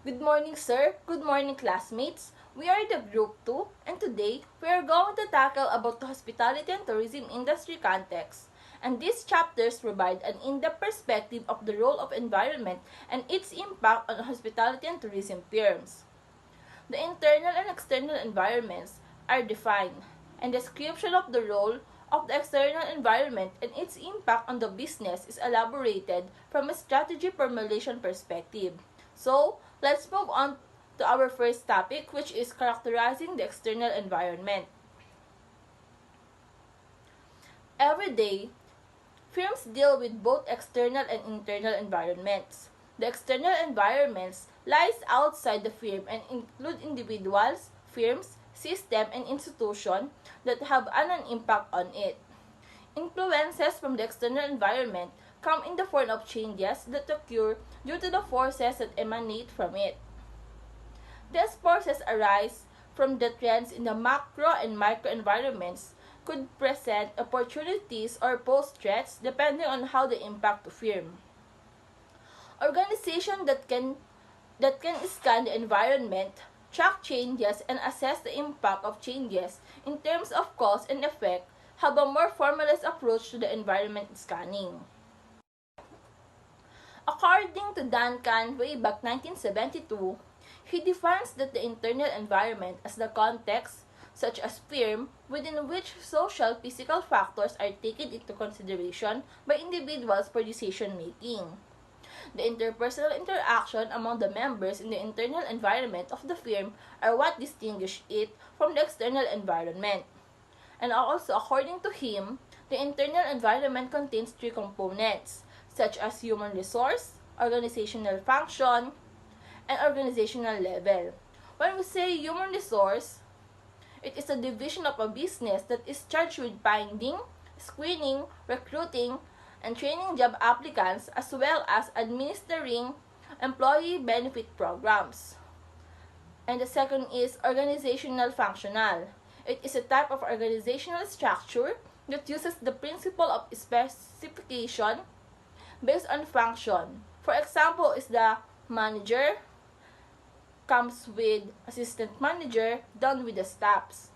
Good morning, sir. Good morning, classmates. We are the Group 2, and today we are going to tackle about the hospitality and tourism industry context. And these chapters provide an in-depth perspective of the role of environment and its impact on hospitality and tourism firms. The internal and external environments are defined, and description of the role of the external environment and its impact on the business is elaborated from a strategy formulation perspective. So, let's move on to our first topic, which is characterizing the external environment. Every day, firms deal with both external and internal environments. The external environments lies outside the firm and include individuals, firms, system, and institutions that have an impact on it. Influences from the external environment come in the form of changes that occur due to the forces that emanate from it. These forces arise from the trends in the macro and micro environments could present opportunities or pose threats depending on how they impact the firm. Organizations that can scan the environment, track changes, and assess the impact of changes in terms of cause and effect have a more formalized approach to the environment scanning. According to Duncan way back 1972, he defines that the internal environment as the context, such as firm, within which social physical factors are taken into consideration by individuals for decision making. The interpersonal interaction among the members in the internal environment of the firm are what distinguish it from the external environment. And also, according to him, the internal environment contains three components, such as human resource, organizational function, and organizational level. When we say human resource, it is a division of a business that is charged with finding, screening, recruiting, and training job applicants as well as administering employee benefit programs. And the second is organizational functional. It is a type of organizational structure that uses the principle of specification based on function. For example, is the manager comes with assistant manager done with the staffs.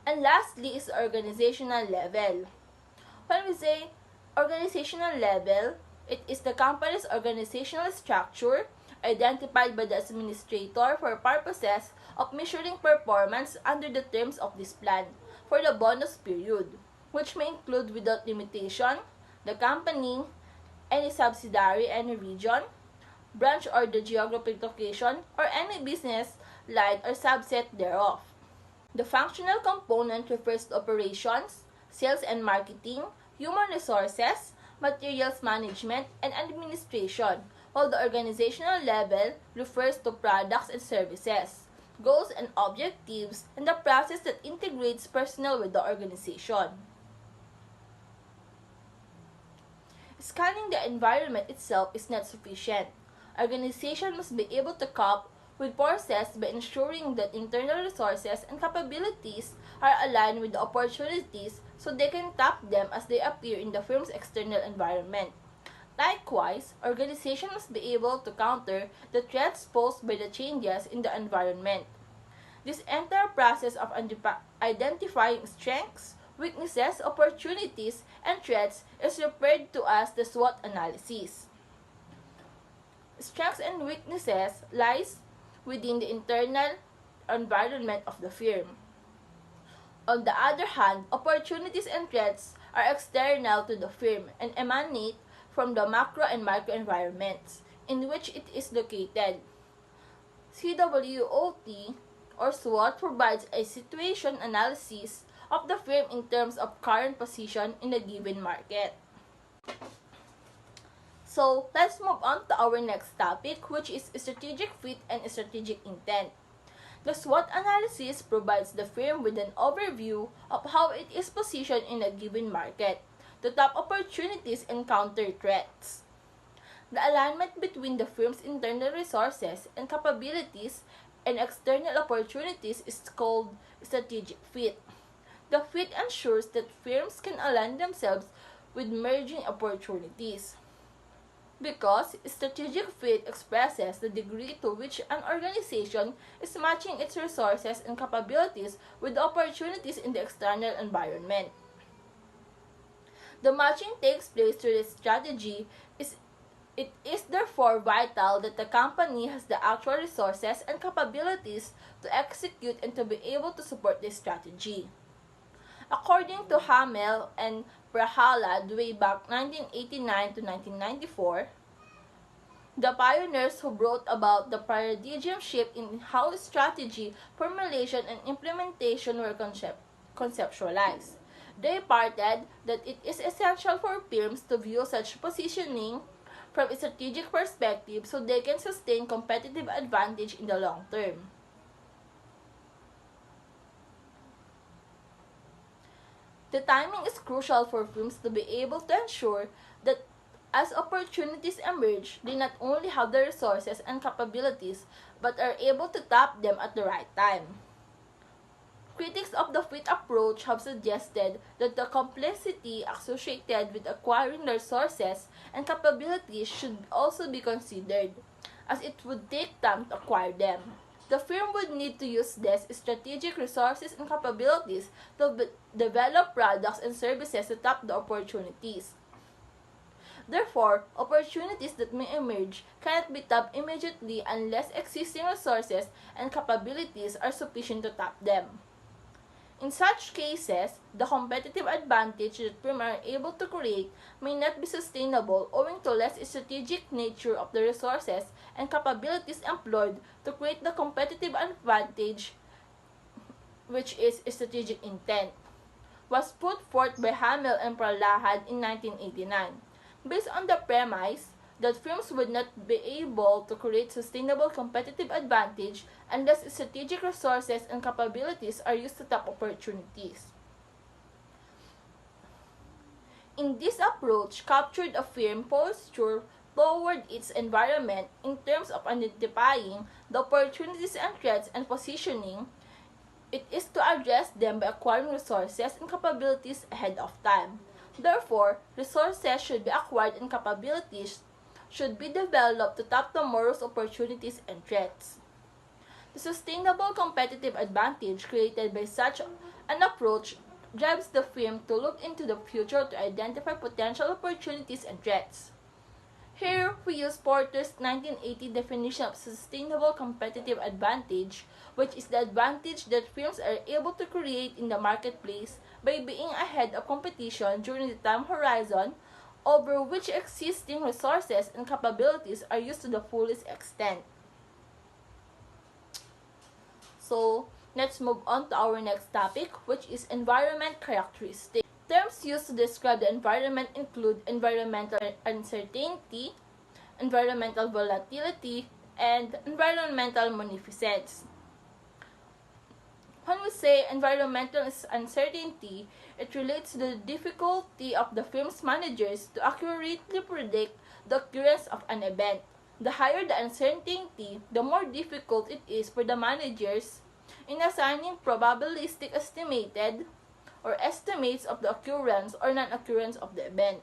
And lastly is organizational level. When we say organizational level, it is the company's organizational structure identified by the administrator for purposes of measuring performance under the terms of this plan for the bonus period, which may include without limitation the company, any subsidiary, any region, branch or the geographic location, or any business line or subset thereof. The functional component refers to operations, sales and marketing, human resources, materials management, and administration, while the organizational level refers to products and services, goals and objectives, and the process that integrates personnel with the organization. Scanning the environment itself is not sufficient. Organizations must be able to cope with forces by ensuring that internal resources and capabilities are aligned with the opportunities so they can tap them as they appear in the firm's external environment. Likewise, organizations must be able to counter the threats posed by the changes in the environment. This entire process of identifying strengths, weaknesses, opportunities, and threats is referred to as the SWOT analysis. Strengths and weaknesses lies within the internal environment of the firm. On the other hand, opportunities and threats are external to the firm and emanate from the macro and micro environments in which it is located. SWOT or SWOT provides a situation analysis of the firm in terms of current position in a given market. So, let's move on to our next topic, which is strategic fit and strategic intent. The SWOT analysis provides the firm with an overview of how it is positioned in a given market, to tap opportunities and counter threats. The alignment between the firm's internal resources and capabilities and external opportunities is called strategic fit. The fit ensures that firms can align themselves with merging opportunities. because strategic fit expresses the degree to which an organization is matching its resources and capabilities with the opportunities in the external environment. The matching takes place through the strategy. It is therefore vital that the company has the actual resources and capabilities to execute and to be able to support this strategy. According to Hamel and Prahalad way back 1989 to 1994, the pioneers who brought about the paradigm shift in how strategy, formulation, and implementation were conceptualized. They parted that it is essential for firms to view such positioning from a strategic perspective so they can sustain competitive advantage in the long term. The timing is crucial for firms to be able to ensure that as opportunities emerge, they not only have the resources and capabilities, but are able to tap them at the right time. Critics of the FIT approach have suggested that the complexity associated with acquiring resources and capabilities should also be considered, as it would take time to acquire them. The firm would need to use these strategic resources and capabilities to develop products and services to tap the opportunities. Therefore, opportunities that may emerge cannot be tapped immediately unless existing resources and capabilities are sufficient to tap them. In such cases, the competitive advantage that firms are able to create may not be sustainable owing to less strategic nature of the resources and capabilities employed to create the competitive advantage, which is strategic intent, was put forth by Hamel and Prahalad in 1989. Based on the premise that firms would not be able to create sustainable competitive advantage unless strategic resources and capabilities are used to tap opportunities. In this approach, captured a firm posture toward its environment in terms of identifying the opportunities and threats and positioning it is to address them by acquiring resources and capabilities ahead of time. Therefore, resources should be acquired and capabilities should be developed to tap tomorrow's opportunities and threats. The sustainable competitive advantage created by such an approach drives the firm to look into the future to identify potential opportunities and threats. Here, we use Porter's 1980 definition of sustainable competitive advantage, which is the advantage that firms are able to create in the marketplace by being ahead of competition during the time horizon over which existing resources and capabilities are used to the fullest extent. So, let's move on to our next topic, which is environment characteristics. Terms used to describe the environment include environmental uncertainty, environmental volatility, and environmental munificence. When we say environmental uncertainty, it relates to the difficulty of the firm's managers to accurately predict the occurrence of an event. The higher the uncertainty, the more difficult it is for the managers in assigning probabilistic estimated or estimates of the occurrence or non-occurrence of the event.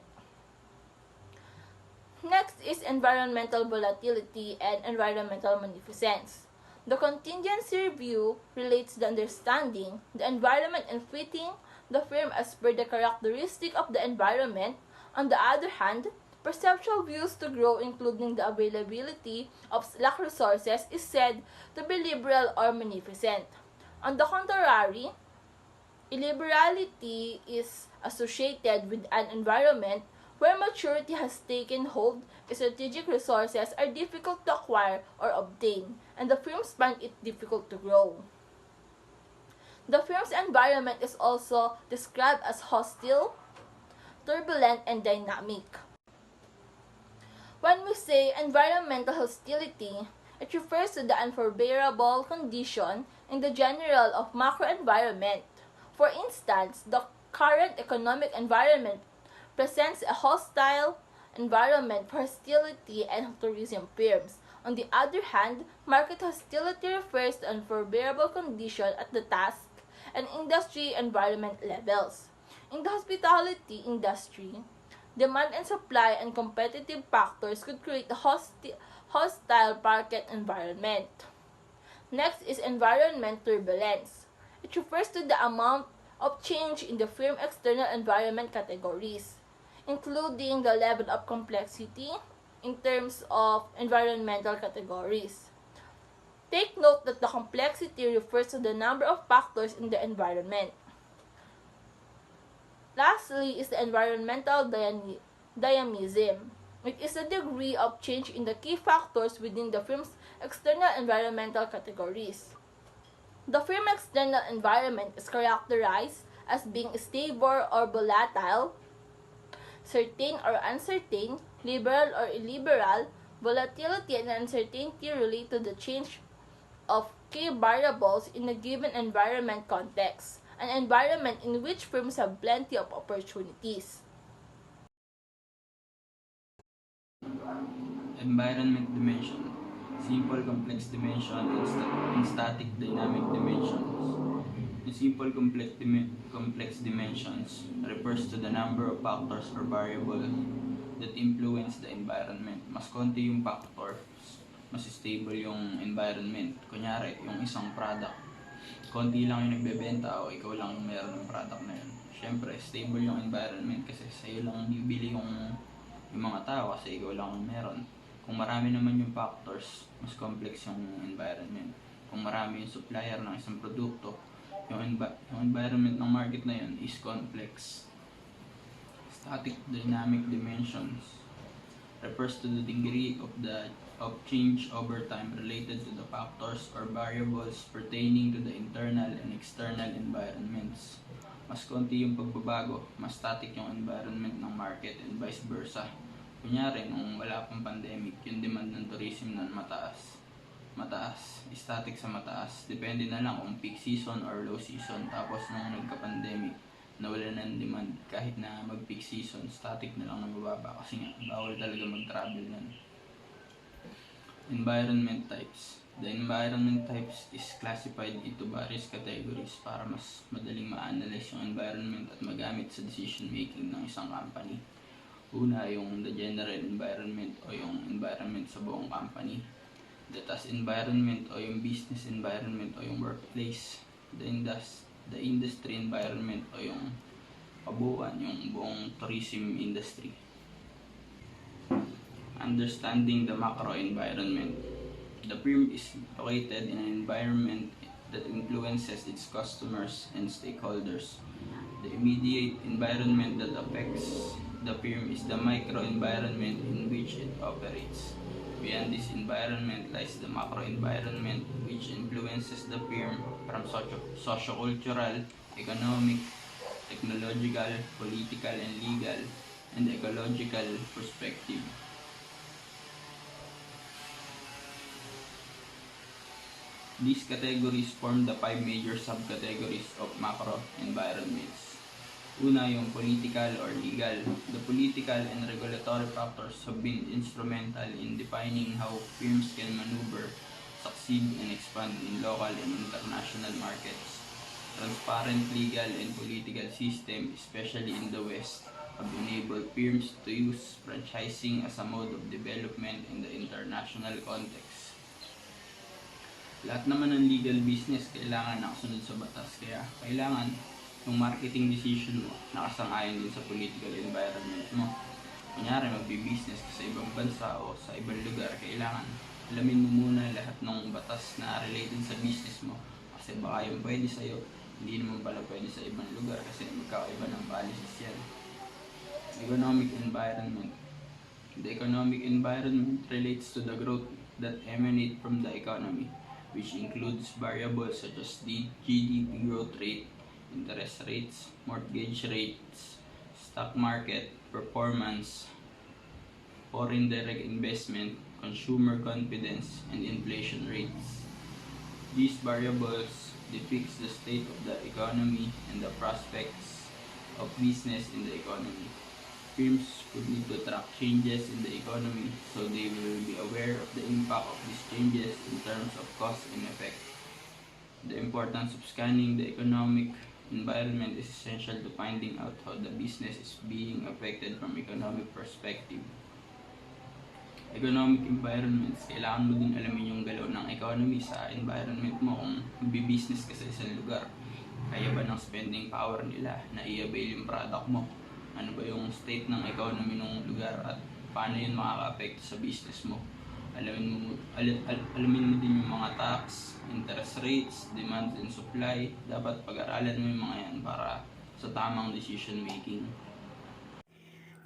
Next is environmental volatility and environmental munificence. The contingency review relates the understanding the environment and fitting the firm as per the characteristic of the environment. On the other hand, perceptual views to grow, including the availability of slack resources, is said to be liberal or munificent. On the contrary, illiberality is associated with an environment where maturity has taken hold, strategic resources are difficult to acquire or obtain, and the firms find it difficult to grow. The firm's environment is also described as hostile, turbulent, and dynamic. When we say environmental hostility, it refers to the unfavorable condition in the general of macro environment. For instance, the current economic environment presents a hostile environment for hostility and tourism firms. On the other hand, market hostility refers to unfavorable condition at the task and industry environment levels. In the hospitality industry, Demand and supply and competitive factors could create a hostile market environment. Next is environment turbulence. It refers to the amount of change in the firm's external environment categories, including the level of complexity in terms of environmental categories. Take note that the complexity refers to the number of factors in the environment. Lastly is the environmental dynamism, which is the degree of change in the key factors within the firm's external environmental categories. The firm's external environment is characterized as being stable or volatile, certain or uncertain, liberal or illiberal. Volatility and uncertainty relate to the change of key variables in a given environment context, an environment in which firms have plenty of opportunities. Environment dimension, simple complex dimension, and static dynamic dimensions. The simple complex dimensions refers to the number of factors or variables that influence the environment. Mas konti yung factors, mas stable yung environment. Kunyari, yung isang product, konti lang yung nagbebenta o ikaw lang meron ng product na yun. Siyempre, stable yung environment kasi sa'yo lang bibili yung mga tao kasi ikaw lang meron. Kung marami naman yung factors, mas complex yung environment. Kung marami yung supplier ng isang produkto, yung environment ng market na yun is complex. Static dynamic dimensions refers to the degree of change over time related to the factors or variables pertaining to the internal and external environments. Mas konti yung pagbabago, mas static yung environment ng market and vice versa. Kunyari, nung wala pang pandemic, yung demand ng tourism nun mataas, static sa mataas. Depende na lang kung peak season or low season. Tapos nung nagka-pandemic, nawala ng demand. Kahit na mag-peak season, static na lang nabababa kasi nga, bawal talaga mag-travel yan. Environment types. The environment types is classified into various categories para mas madaling ma-analyze yung environment at magamit sa decision making ng isang company. Una, yung the general environment o yung environment sa buong company. The task environment o yung business environment o yung workplace. The industry environment o yung kabuuan, yung buong tourism industry. Understanding the macro environment. The firm is located in an environment that influences its customers and stakeholders. The immediate environment that affects the firm is the microenvironment in which it operates. Beyond this environment lies the macroenvironment, which influences the firm from socio-cultural, economic, technological, political, and legal, and ecological perspective. These categories form the 5 major subcategories of macro environments. Una, yung political or legal. The political and regulatory factors have been instrumental in defining how firms can maneuver, succeed, and expand in local and international markets. Transparent legal and political system, especially in the West, have enabled firms to use franchising as a mode of development in the international context. Lahat naman ng legal business kailangan nakasunod sa batas, kaya kailangan yung marketing decision mo nakasang-ayon din sa political environment mo. Kunyari, magbi-business ka sa ibang bansa o sa ibang lugar, kailangan alamin mo muna lahat ng batas na related sa business mo. Kasi baka yung pwede sa'yo, hindi naman pala pwede sa ibang lugar kasi magkakaiba ng policies yan. Economic environment. The economic environment relates to the growth that emanate from the economy, which includes variables such as the GDP growth rate, interest rates, mortgage rates, stock market performance, foreign direct investment, consumer confidence, and inflation rates. These variables depict the state of the economy and the prospects of business in the economy. Firms would need to track changes in the economy so they will be aware of the impact of these changes in terms of cause and effect. The importance of scanning the economic environment is essential to finding out how the business is being affected from economic perspective. Economic environments, kailangan mo din alamin yung galaw ng economy sa environment mo kung business ka sa isang lugar. Kaya ba ng spending power nila na i-avail yung product mo? Ano ba yung state ng economy ng lugar at paano yun makaka-apekto sa business mo? Alamin mo din yung mga tax, interest rates, demand and supply. Dapat pag-aralan mo yung mga yan para sa tamang decision making.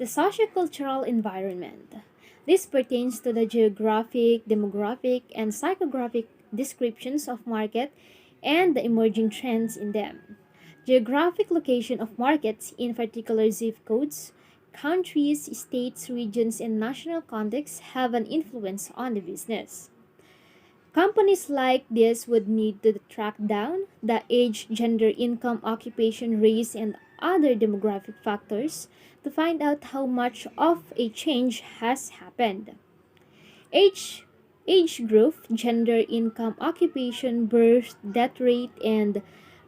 The sociocultural environment. This pertains to the geographic, demographic, and psychographic descriptions of market and the emerging trends in them. Geographic location of markets, in particular zip codes, countries, states, regions, and national contexts have an influence on the business. Companies like this would need to track down the age, gender, income, occupation, race, and other demographic factors to find out how much of a change has happened. Age, age group, gender, income, occupation, birth, death rate, and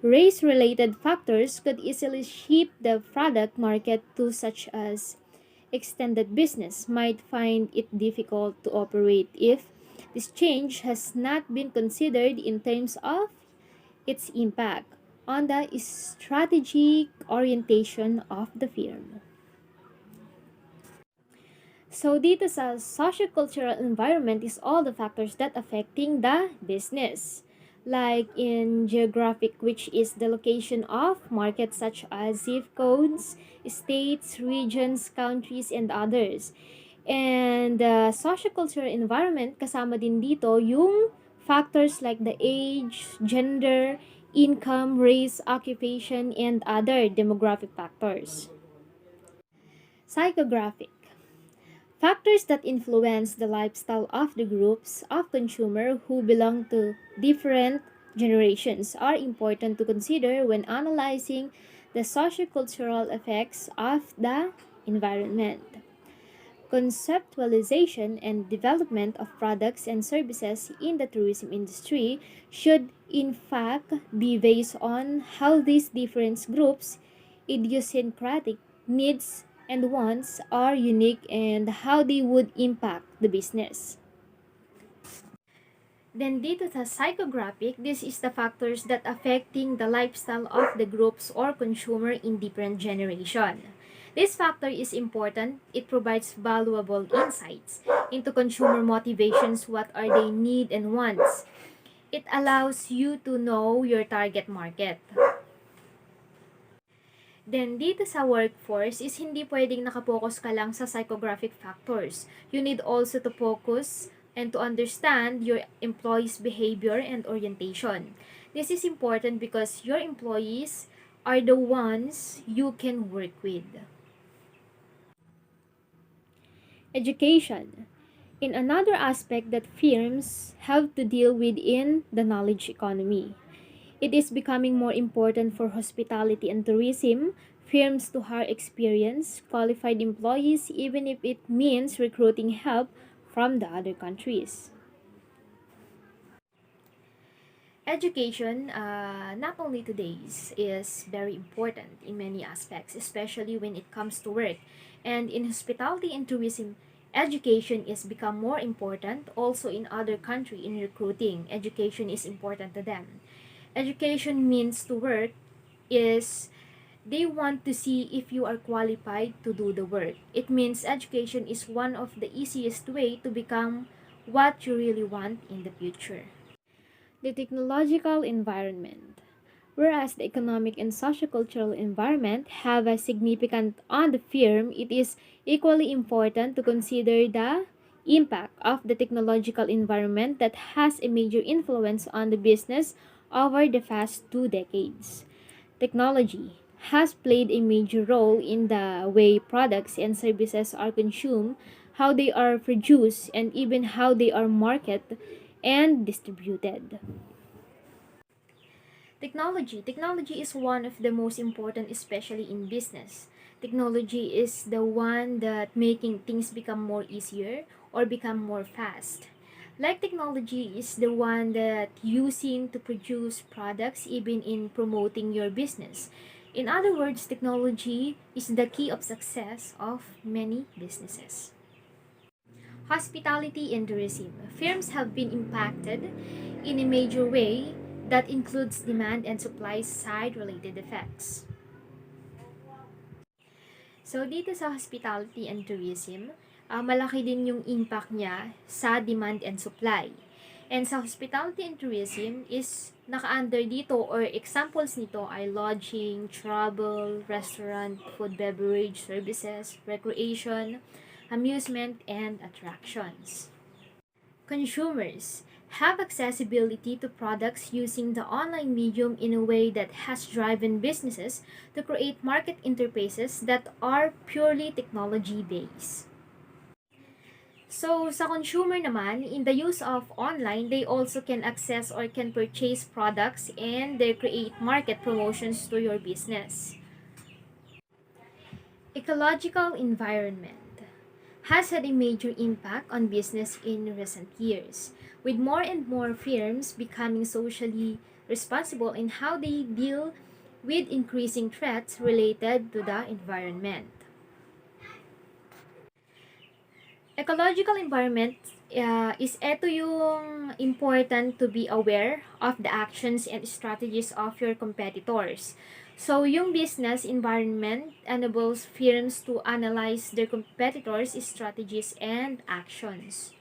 race-related factors could easily shape the product market to such as extended business might find it difficult to operate if this change has not been considered in terms of its impact on the strategic orientation of the firm. So dito sa sociocultural environment is all the factors that affecting the business. Like in geographic, which is the location of markets such as zip codes, states, regions, countries, and others. And the sociocultural environment, kasama din dito yung factors like the age, gender, income, race, occupation, and other demographic factors. Psychographic. Factors that influence the lifestyle of the groups of consumer who belong to different generations are important to consider when analyzing the sociocultural effects of the environment. Conceptualization and development of products and services in the tourism industry should in fact be based on how these different groups' idiosyncratic needs and wants are unique and how they would impact the business. Then dito sa psychographic, this is the factors that affecting the lifestyle of the groups or consumer in different generation. This factor is important. It provides valuable insights into consumer motivations, what are they need and wants. It allows you to know your target market. Then, dito sa workforce is hindi pwedeng nakapokus ka lang sa psychographic factors. You need also to focus and to understand your employees' behavior and orientation. This is important because your employees are the ones you can work with. Education. In another aspect that firms have to deal with in the knowledge economy. It is becoming more important for hospitality and tourism firms to hire experienced, qualified employees even if it means recruiting help from the other countries. Education, not only today's, is very important in many aspects, especially when it comes to work. And in hospitality and tourism, education is become more important also in other country in recruiting. Education is important to them. Education means to work is they want to see if you are qualified to do the work. It means education is one of the easiest way to become what you really want in the future. The technological environment. Whereas the economic and sociocultural environment have a significant on the firm, it is equally important to consider the impact of the technological environment that has a major influence on the business over the past 2 decades. Technology has played a major role in the way products and services are consumed, how they are produced, and even how they are marketed and distributed. Technology is one of the most important, especially in business. Technology is the one that making things become more easier or become more fast. Like technology is the one that using to produce products even in promoting your business. In other words, technology is the key of success of many businesses. Hospitality and tourism. Firms have been impacted in a major way that includes demand and supply side related effects. So, dito sa hospitality and tourism, malaki din yung impact niya sa demand and supply. And sa hospitality and tourism is naka-under dito or examples nito ay lodging, travel, restaurant, food beverage services, recreation, amusement, and attractions. Consumers have accessibility to products using the online medium in a way that has driven businesses to create market interfaces that are purely technology-based. So, sa consumer naman, in the use of online, they also can access or can purchase products and they create market promotions to your business. Ecological environment has had a major impact on business in recent years, with more and more firms becoming socially responsible in how they deal with increasing threats related to the environment. Ecological environment is ito yung important to be aware of the actions and strategies of your competitors. So, yung business environment enables firms to analyze their competitors' strategies and actions.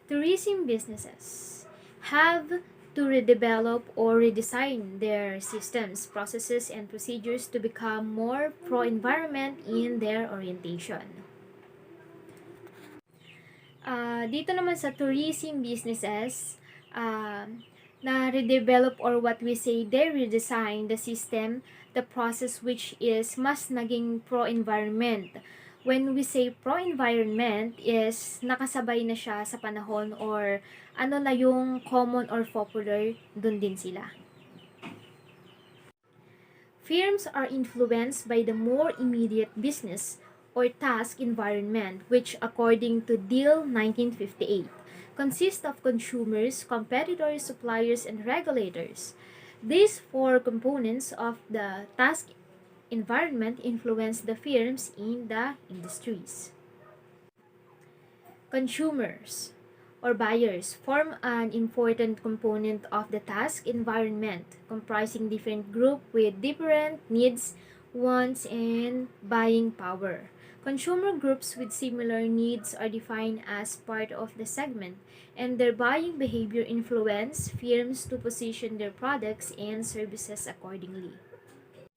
Tourism businesses have to redevelop or redesign their systems, processes, and procedures to become more pro-environment in their orientation. Dito naman sa tourism businesses, na redevelop or what we say, they redesign the system, the process which is mas naging pro-environment. When we say pro-environment is nakasabay na siya sa panahon or ano na yung common or popular, dun din sila. Firms are influenced by the more immediate business or task environment, which according to Deal 1958, consists of consumers, competitors, suppliers, and regulators. These four components of the task environment influence the firms in the industries. Consumers or buyers form an important component of the task environment, comprising different groups with different needs, wants, and buying power. Consumer groups with similar needs are defined as part of the segment, and their buying behavior influence firms to position their products and services accordingly.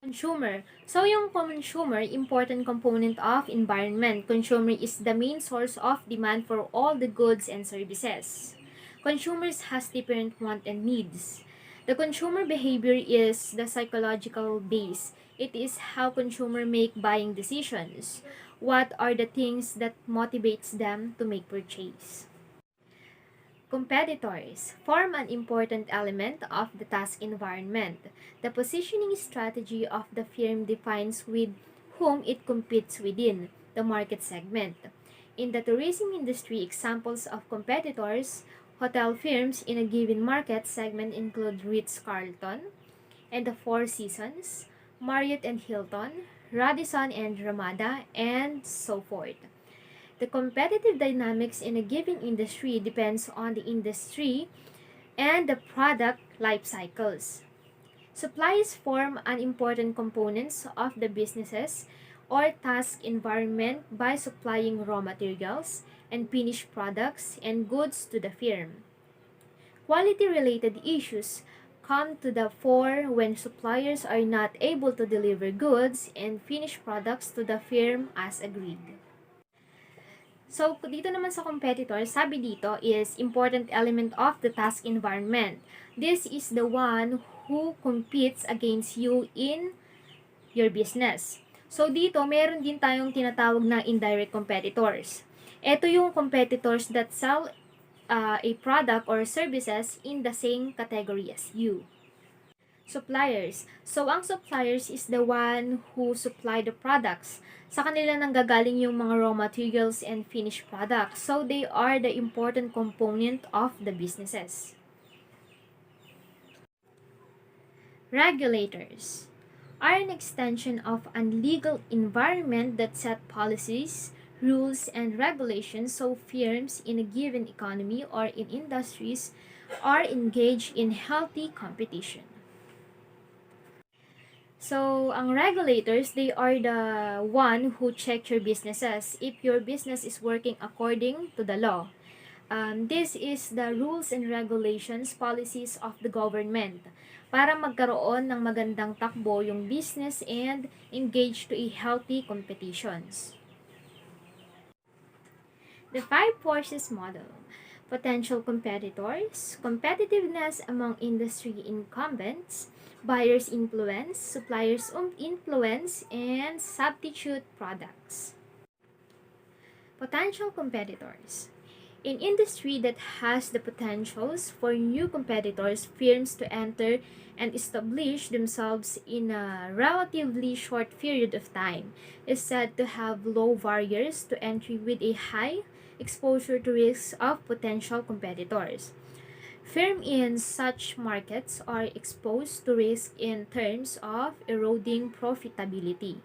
Consumer. So, yung consumer, important component of environment. Consumer is the main source of demand for all the goods and services. Consumers has different want and needs. The consumer behavior is the psychological base. It is how consumer make buying decisions. What are the things that motivates them to make purchase? Competitors form an important element of the task environment. The positioning strategy of the firm defines with whom it competes within the market segment. In the tourism industry, examples of competitors, hotel firms in a given market segment include Ritz-Carlton and the Four Seasons, Marriott and Hilton, Radisson and Ramada, and so forth. The competitive dynamics in a given industry depends on the industry and the product life cycles. Supplies form an important components of the businesses or task environment by supplying raw materials and finished products and goods to the firm. Quality-related issues come to the fore when suppliers are not able to deliver goods and finished products to the firm as agreed. So, dito naman sa competitor, sabi dito is important element of the task environment. This is the one who competes against you in your business. So, dito, meron din tayong tinatawag na indirect competitors. Ito yung competitors that sell a product or services in the same category as you. Suppliers. So, ang suppliers is the one who supply the products. Sa kanila nanggagaling yung mga raw materials and finished products. So, they are the important component of the businesses. Regulators are an extension of a legal environment that set policies, rules, and regulations so firms in a given economy or in industries are engaged in healthy competition. So, ang regulators, they are the one who check your businesses if your business is working according to the law. This is the rules and regulations, policies of the government para magkaroon ng magandang takbo yung business and engage to a healthy competitions. The five forces model. Potential competitors, competitiveness among industry incumbents, buyers' influence, suppliers' influence, and substitute products. Potential competitors. An industry that has the potentials for new competitors, firms to enter and establish themselves in a relatively short period of time is said to have low barriers to entry with a high exposure to risks of potential competitors. Firms in such markets are exposed to risk in terms of eroding profitability.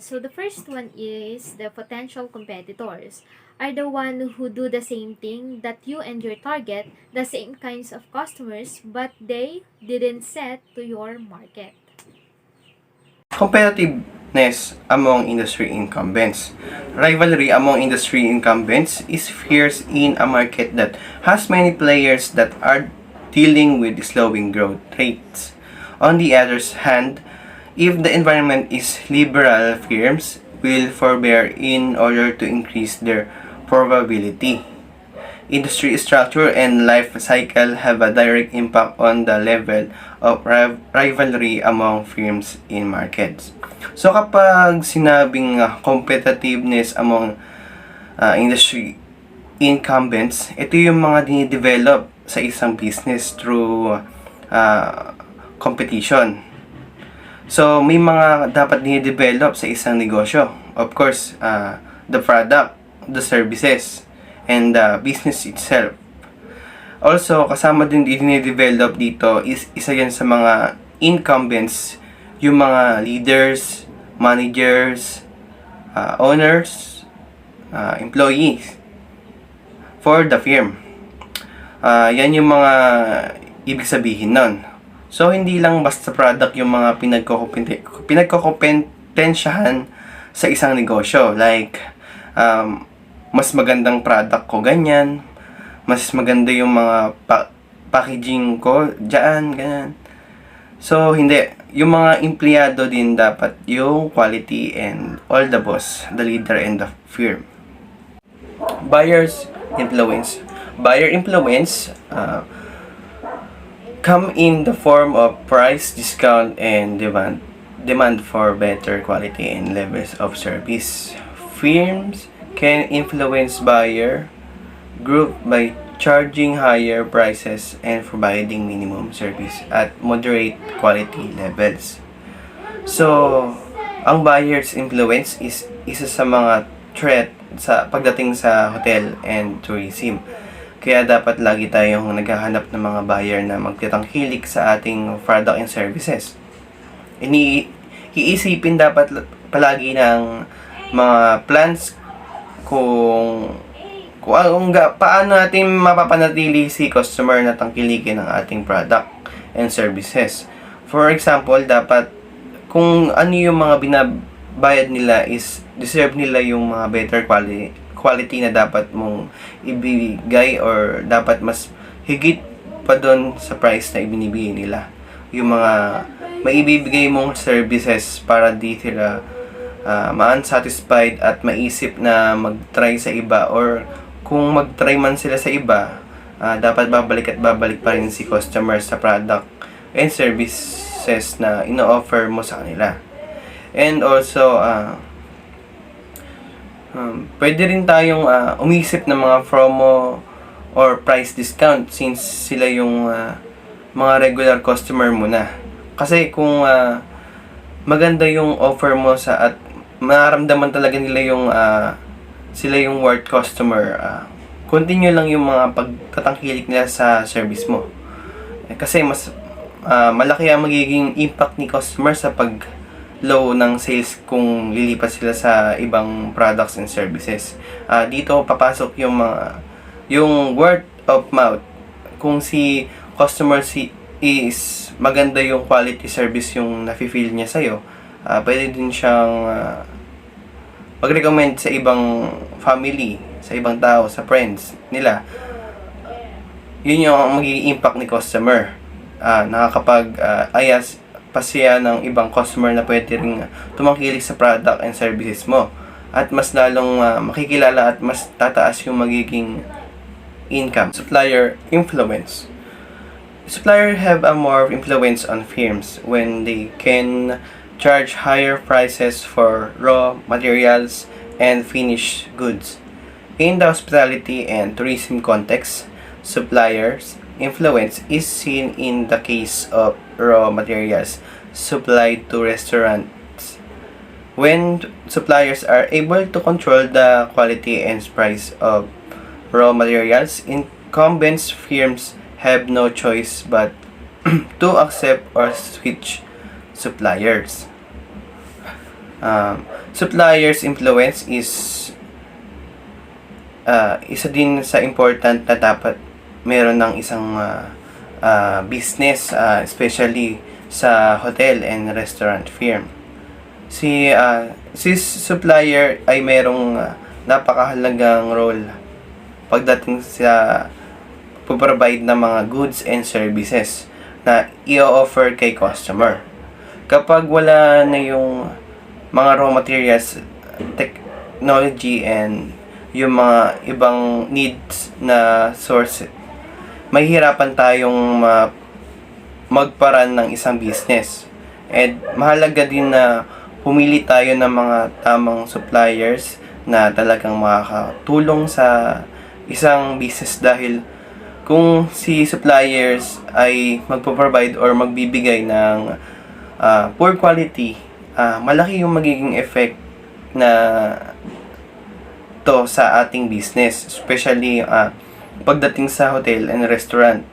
So the first one is the potential competitors are the one who do the same thing that you and your target, the same kinds of customers, but they didn't set to your market. Competitiveness among industry incumbents. Rivalry among industry incumbents is fierce in a market that has many players that are dealing with slowing growth rates. On the other hand, if the environment is liberal, firms will forbear in order to increase their probability. Industry structure and life cycle have a direct impact on the level of rivalry among firms in markets. So kapag sinabing competitiveness among industry incumbents, ito yung mga dinidevelop sa isang business through competition. So, may mga dapat dinidevelop sa isang negosyo. Of course, the product, the services, and the business itself. Also, kasama din dinidevelop dito is isa yan sa mga incumbents, yung mga leaders, managers, owners, employees for the firm. Yan yung mga ibig sabihin nun. So, hindi lang basta product yung mga pinagkokompetensyahan sa isang negosyo. Like, mas magandang product ko, ganyan. Mas maganda yung mga packaging ko, dyan, ganyan. So, hindi. Yung mga empleyado din dapat yung quality and all the boss, the leader and the firm. Buyer's influence. Buyer influence, come in the form of price discount and demand for better quality and levels of service. Firms can influence buyer group by charging higher prices and providing minimum service at moderate quality levels. So, ang buyer's influence is isa sa mga threat sa pagdating sa hotel and tourism. Kaya dapat lagi tayong naghahanap ng mga buyer na magtitangkilik sa ating product and services. Iisipin dapat palagi ng mga plans kung paano natin mapapanatili si customer na tangkilikin ng ating product and services. For example, dapat kung ano yung mga binabayad nila is deserve nila yung mga better quality na dapat mong ibigay or dapat mas higit pa doon sa price na ibinibigay nila. Yung mga maibibigay mong services para di sila ma-unsatisfied at maisip na mag-try sa iba, or kung mag-try man sila sa iba, dapat babalik pa rin si customer sa product and services na ino-offer mo sa kanila. And also, pwede rin tayong umisip ng mga promo or price discount since sila yung mga regular customer mo na. Kasi kung maganda yung offer mo at mararamdaman talaga nila yung sila yung worth customer, continue lang yung mga pagtatangkilik nila sa service mo. Kasi mas malaki ang magiging impact ni customer sa low ng sales kung lilipat sila sa ibang products and services. Dito papasok yung word of mouth. Kung si customer is maganda yung quality service yung nafe-feel niya sa'yo, pwede din siyang mag-recommend sa ibang family, sa ibang tao, sa friends nila. Yun yung magiging impact ni customer. Nakakapag-ayas pasiya ng ibang customer na pwede rin tumangkilik sa product and services mo. At mas lalong makikilala at mas tataas yung magiging income. Supplier influence. Supplier have a more influence on firms when they can charge higher prices for raw materials and finished goods. In the hospitality and tourism context, suppliers' influence is seen in the case of raw materials supplied to restaurants. When suppliers are able to control the quality and price of raw materials, incumbent firms have no choice but to accept or switch suppliers. Suppliers' influence is isa din sa important na dapat meron ng isang business, especially sa hotel and restaurant firm. Si supplier ay merong napakahalagang role pagdating sa provide ng mga goods and services na i-offer kay customer. Kapag wala na yung mga raw materials, technology, and yung mga ibang needs na source, mahihirapan tayong magparan ng isang business. And mahalaga din na pumili tayo ng mga tamang suppliers na talagang makakatulong sa isang business, dahil kung si suppliers ay magpo-provide or magbibigay ng poor quality, malaki yung magiging effect na to sa ating business, especially pagdating sa hotel and restaurant.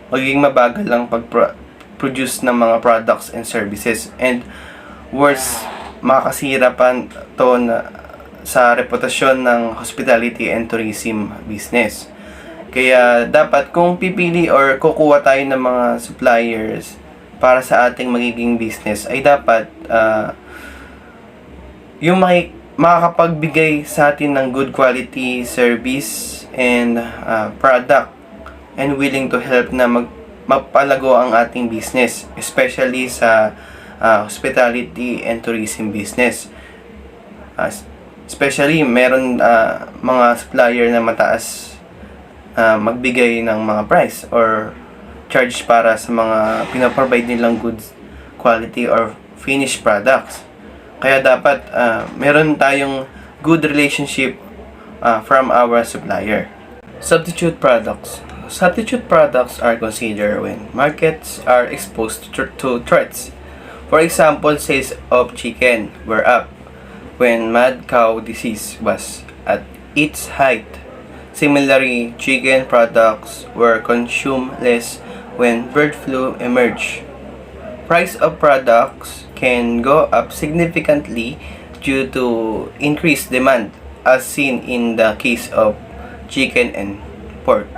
Magiging mabagal lang pag-produce ng mga products and services, and worse, makakasira pa to sa reputasyon ng hospitality and tourism business. Kaya dapat kung pipili or kukuha tayo ng mga suppliers para sa ating magiging business, ay dapat yung makakapagbigay sa atin ng good quality service and product, and willing to help na mapalago ang ating business, especially sa hospitality and tourism business. Especially meron mga supplier na mataas magbigay ng mga price or charge para sa mga pinaprovide nilang goods quality or finished products. Kaya dapat meron tayong good relationship from our supplier. Substitute products. Substitute products are considered when markets are exposed to threats. For example, sales of chicken were up when mad cow disease was at its height. Similarly, chicken products were consumed less when bird flu emerged. Price of products can go up significantly due to increased demand, as seen in the case of chicken and pork.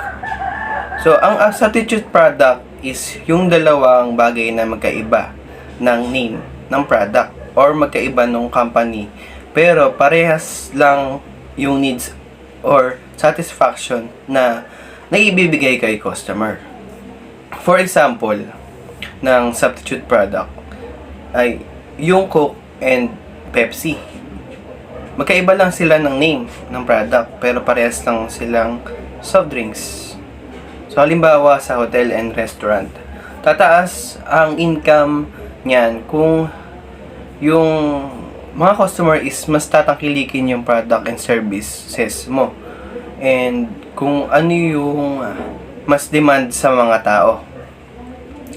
So, ang substitute product is yung dalawang bagay na magkaiba ng name ng product or magkaiba ng company, pero parehas lang yung needs or satisfaction na naibibigay kay customer. For example, ng substitute product ay yung Coke and Pepsi. Magkaiba lang sila ng name ng product, pero parehas lang silang soft drinks. So, halimbawa sa hotel and restaurant, tataas ang income niyan kung yung mga customer is mas tatangkilikin yung product and services mo, and kung ano yung mas demand sa mga tao.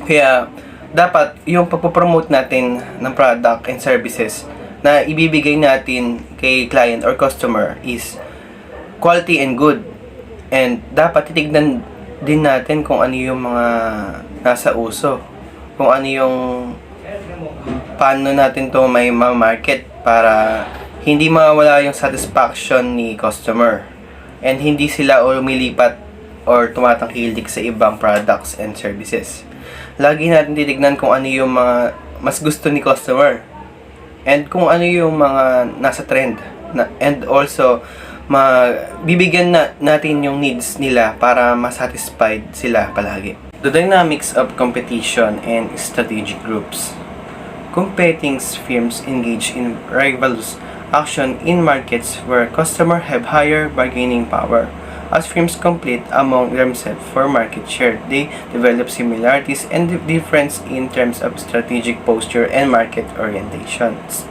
Kaya, dapat yung pagpopromote natin ng product and services na ibibigay natin kay client or customer is quality and good. And dapat titignan din natin kung ano yung mga nasa uso. Kung ano yung paano natin to may ma-market para hindi mawala yung satisfaction ni customer. And hindi sila lumilipat or tumatangkilik sa ibang products and services. Lagi natin titignan kung ano yung mga mas gusto ni customer. And kung ano yung mga nasa trend. And also, bibigyan natin yung needs nila para masatisfied sila palagi. The dynamics of competition and strategic groups. Competing firms engage in rivalrous action in markets where customers have higher bargaining power. As firms compete among themselves for market share, they develop similarities and difference in terms of strategic posture and market orientations.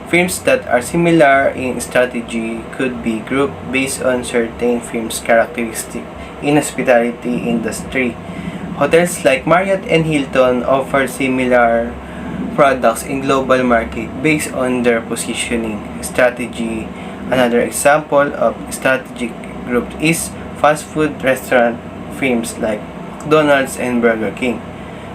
Firms that are similar in strategy could be grouped based on certain firms' characteristics in hospitality industry. Hotels like Marriott and Hilton offer similar products in global market based on their positioning strategy. Another example of strategic group is fast food restaurant firms like McDonald's and Burger King.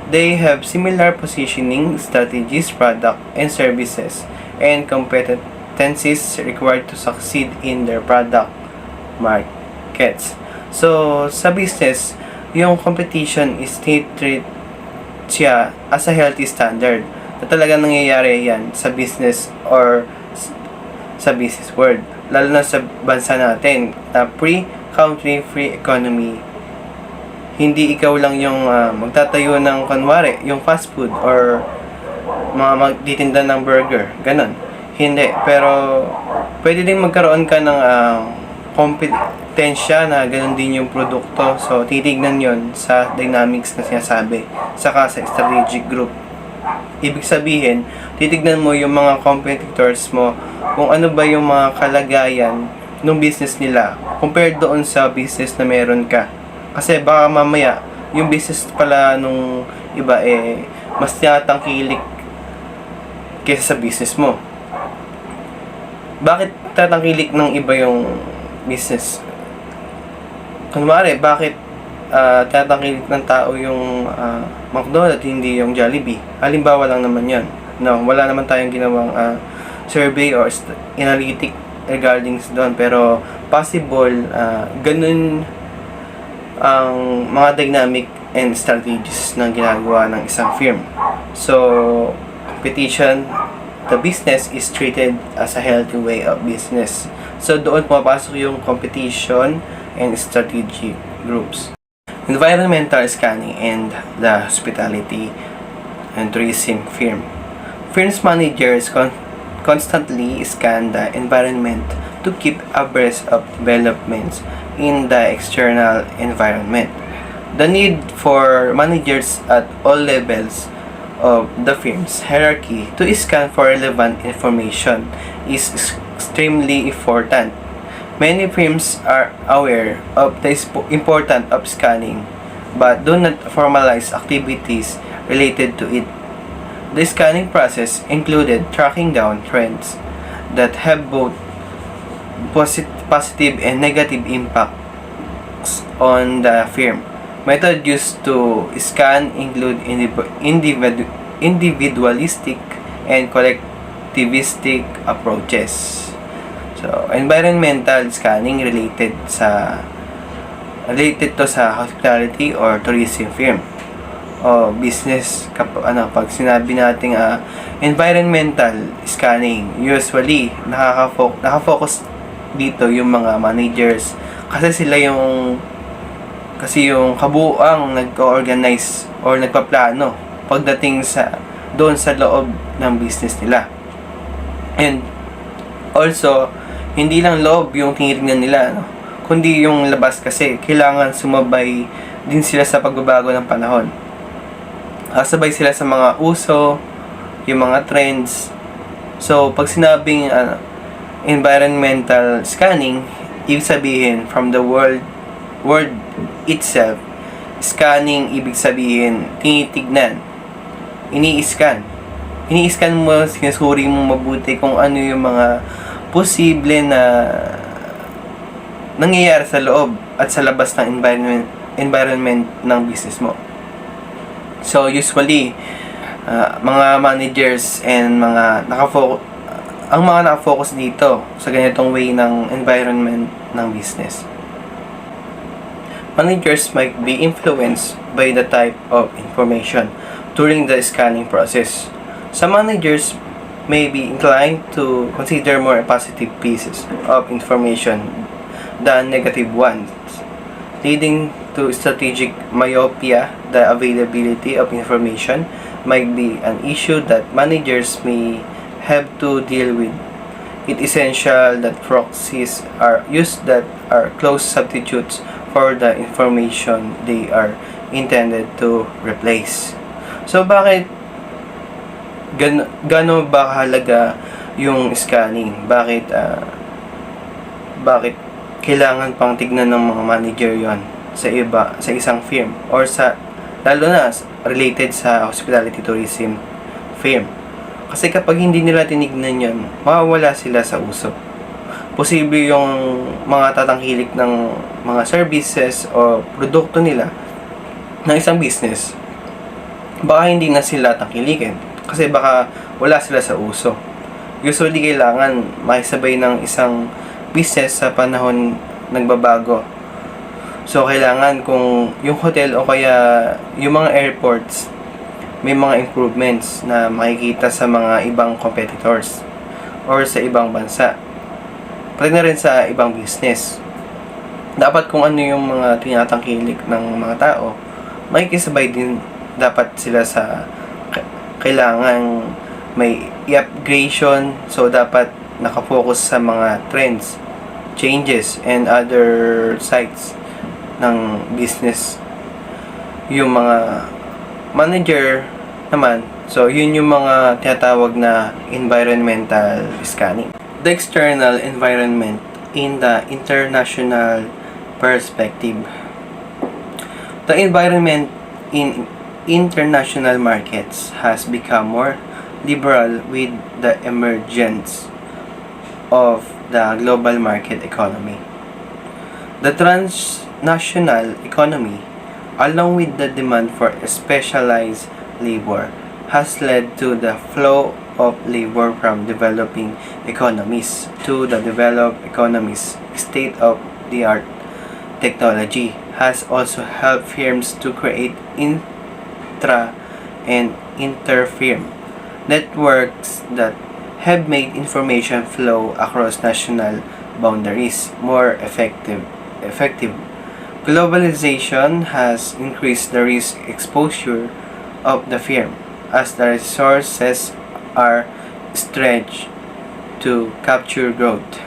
They have similar positioning strategies, product and services, and competencies required to succeed in their product markets. So, sa business, yung competition is treat siya as a healthy standard na talagang nangyayari yan sa business or sa business world. Lalo na sa bansa natin na free-country, free economy. Hindi ikaw lang yung magtatayo ng kunwari, yung fast food or mga magtitinda ng burger, ganon. Hindi, pero pwede din magkaroon ka ng kompetensya na ganon din yung produkto. So, titignan yon sa dynamics na sinasabi, saka sa strategic group. Ibig sabihin, titignan mo yung mga competitors mo kung ano ba yung mga kalagayan ng business nila compared doon sa business na meron ka. Kasi baka mamaya, yung business pala nung iba mas tinatangkilik kaysa sa business mo. Bakit tatangkilik ng iba yung business? Kunwari, bakit tatangkilik ng tao yung McDonald's, hindi yung Jollibee? Halimbawa lang naman yun. No, wala naman tayong ginawang survey or analytic regarding doon. Pero possible, ganun ang mga dynamic and strategies na ginagawa ng isang firm. So, competition, the business is treated as a healthy way of business. So, doon pumapasok yung competition and strategic groups. Environmental scanning and the hospitality and tourism firm. Firms managers constantly scan the environment to keep abreast of developments in the external environment. The need for managers at all levels of the firm's hierarchy to scan for relevant information is extremely important. Many firms are aware of the importance of scanning but do not formalize activities related to it. The scanning process included tracking down trends that have both positive and negative impacts on the firm. Method used to scan include individualistic and collectivistic approaches. So, environmental scanning related to sa hospitality or tourism firm o business. Pag sinabi nating environmental scanning, usually nakafocus dito yung mga managers kasi yung kabuuang nag-organize or nagpaplano pagdating doon sa loob ng business nila. And also, hindi lang loob yung tinitingnan nila, no? Kundi yung labas kasi kailangan sumabay din sila sa pagbabago ng panahon. Sabay sila sa mga uso, yung mga trends. So, pag sinabing environmental scanning, ibig sabihin from the word itself, Scanning, ibig sabihin, tinitignan, ini-scan. Ini-scan mo, sinusuri mo mabuti kung ano yung mga posible na nangyayari sa loob at sa labas ng environment ng business mo. So, usually, mga managers and mga nakafocus dito sa ganitong way ng environment ng business. Managers might be influenced by the type of information during the scanning process. Some managers may be inclined to consider more positive pieces of information than negative ones, leading to strategic myopia. The availability of information might be an issue that managers may have to deal with. It is essential that proxies are used that are close substitutes for the information they are intended to replace. So, bakit gano ba kahalaga yung scanning? Bakit kailangan pang tignan ng mga manager yon sa isang firm or lalo na related sa hospitality tourism firm? Kasi kapag hindi nila tinignan yon, mawawala sila sa uso. Posible yung mga tatangkilik ng mga services o produkto nila ng isang business, baka hindi na sila tangkilikin kasi baka wala sila sa uso. Usually, kailangan makisabay ng isang business sa panahon nagbabago. So, kailangan kung yung hotel o kaya yung mga airports, may mga improvements na makikita sa mga ibang competitors or sa ibang bansa. Pati na rin sa ibang business. Dapat kung ano yung mga tinatangkilik ng mga tao, makikisabay din dapat sila sa kailangan may i-upgradation. So, dapat nakafocus sa mga trends, changes, and other sides ng business. Yung mga manager naman, so yun yung mga tinatawag na environmental scanning. The external environment in the international perspective. The environment in international markets has become more liberal with the emergence of the global market economy. The transnational economy, along with the demand for specialized labor, has led to the flow of labor from developing economies to the developed economies. State-of-the-art technology has also helped firms to create intra- and inter-firm networks that have made information flow across national boundaries more effective. Globalization has increased the risk exposure of the firm as the resources are stretched to capture growth.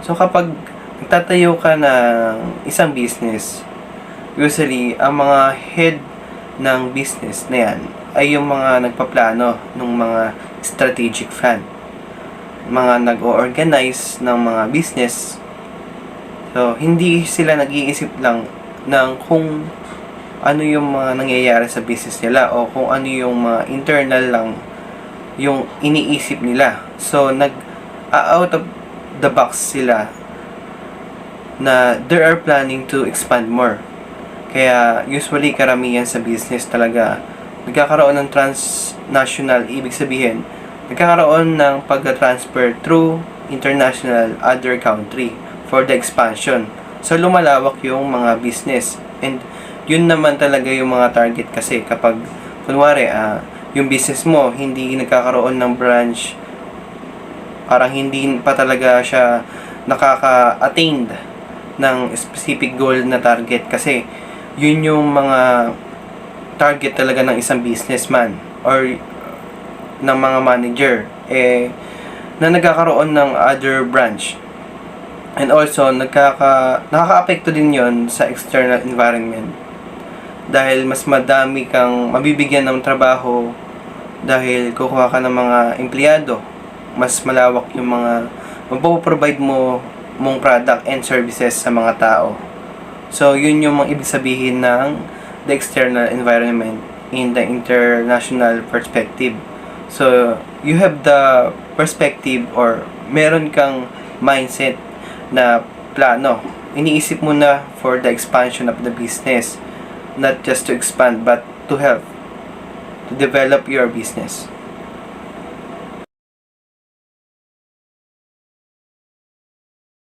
So, kapag nagtatayo ka ng isang business, usually, ang mga head ng business na yan ay yung mga nagpaplano ng mga strategic plan, mga nag-o-organize ng mga business. So, hindi sila nag-iisip lang ng kung ano yung mga nangyayari sa business nila o kung ano yung mga internal lang yung iniisip nila. So, out of the box sila na they are planning to expand more. Kaya, usually, karamihan sa business talaga nagkakaroon ng transnational, ibig sabihin, nagkakaroon ng pag-transfer through international other country for the expansion. So, lumalawak yung mga business. And, yun naman talaga yung mga target kasi kapag, kunwari, yung business mo, hindi nagkakaroon ng branch, parang hindi pa talaga siya nakaka-attained ng specific goal na target kasi yun yung mga target talaga ng isang businessman or ng mga manager na nagkakaroon ng other branch. And also, nakaka-apekto din yon sa external environment. Dahil mas madami kang mabibigyan ng trabaho dahil kukuha ka ng mga empleyado. Mas malawak yung mga mapoprovide mong product and services sa mga tao. So, yun yung mga ibig sabihin ng the external environment in the international perspective. So, you have the perspective or meron kang mindset na plano. Iniisip mo na for the expansion of the business. Not just to expand, but to help to develop your business.